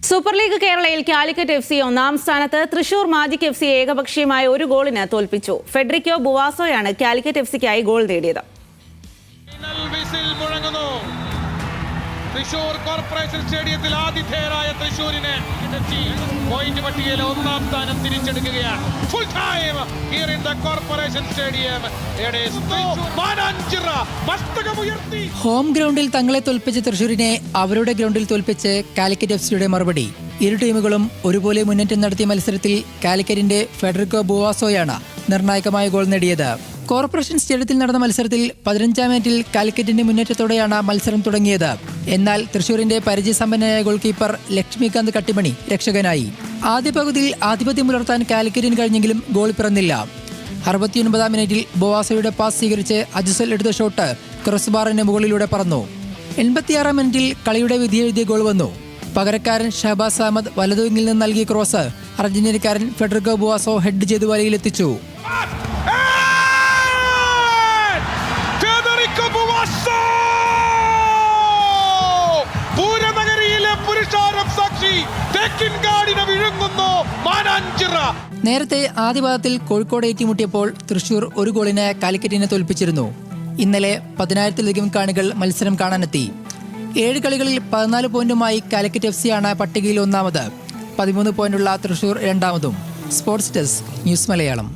Super league കേരളയിൽ Calicut FC ഒന്നാം സ്ഥാനത്ത്. തൃശൂർ മാജിക് FC ഏകപക്ഷീയമായ ഒരു ഗോളിന് തോൽപ്പിച്ചു. ഫെഡറിക്കോ ബുവാസോയാണ് കാലിക്കറ്റ് FCക്കായി ഗോൾ നേടിയത്. തൃശൂർ കോർപ്പറേഷൻ സ്റ്റേഡിയത്തിൽ ആതിഥേയരായ തൃശൂരിനെ പോയിന്റ് പട്ടികയിൽ ഒന്നാം സ്ഥാനം തിരിച്ചെടുക്കുകയാണ്. Full time here in the corporation stadium. Home ഗ്രൗണ്ടിൽ തങ്ങളെ തോൽപ്പിച്ച തൃശൂരിനെ അവരുടെ ഗ്രൗണ്ടിൽ തോൽപ്പിച്ച് കാലിക്കറ്റ് FCയുടെ മറുപടി. ഇരു ടീമുകളും ഒരുപോലെ മുന്നേറ്റം നടത്തിയ മത്സരത്തിൽ കാലിക്കറ്റിന്റെ ഫെഡറിക്കോ ബുവാസോയാണ് നിർണായകമായ ഗോൾ നേടിയത്. കോർപ്പറേഷൻ സ്റ്റേഡിയത്തിൽ നടന്ന മത്സരത്തിൽ 15-ാം മിനിറ്റിൽ കാലിക്കറ്റിന്റെ മുന്നേറ്റത്തോടെയാണ് മത്സരം തുടങ്ങിയത്. എന്നാൽ തൃശൂരിന്റെ പരിചയസമ്പന്നനായ ഗോൾ കീപ്പർ ലക്ഷ്മികാന്ത് കട്ടിമണി രക്ഷകനായി. ആദ്യ പകുതിയിൽ ആധിപത്യം പുലർത്താൻ കാലിക്കറ്റിന് കഴിഞ്ഞെങ്കിലും ഗോൾ പിറന്നില്ല. 69-ാം മിനിറ്റിൽ ബുവാസോയുടെ പാസ് സ്വീകരിച്ച് അജുസൽ എടുത്ത ഷോട്ട് ക്രോസ് ബാറിന് മുകളിലൂടെ പറന്നു. 86-ാം മിനിറ്റിൽ കളിയുടെ വിധിയെഴുതിയ ഗോൾ വന്നു. പകരക്കാരൻ ഷഹബാസ് അഹമ്മദ് വലതുവിങ്ങിൽ നിന്ന് നൽകിയ ക്രോസ് അർജന്റീനക്കാരൻ ഫെഡറിക്കോ ബുവാസോ ഹെഡ് ചെയ്ത് വലയിലെത്തിച്ചു. നേരത്തെ ആദ്യപാദത്തിൽ കോഴിക്കോട് ഏറ്റുമുട്ടിയപ്പോൾ തൃശൂർ ഒരു ഗോളിന് കാലിക്കറ്റിനെ തോൽപ്പിച്ചിരുന്നു. ഇന്നലെ 10,000-ലധികം കാണികൾ മത്സരം കാണാനെത്തി. 7 കളികളിൽ 14 പോയിന്റുമായി കാലിക്കറ്റ് FCയാണ് പട്ടികയിൽ ഒന്നാമത്. 13 പോയിന്റുള്ള തൃശൂർ രണ്ടാമതും. Sports desk, news Malayalam.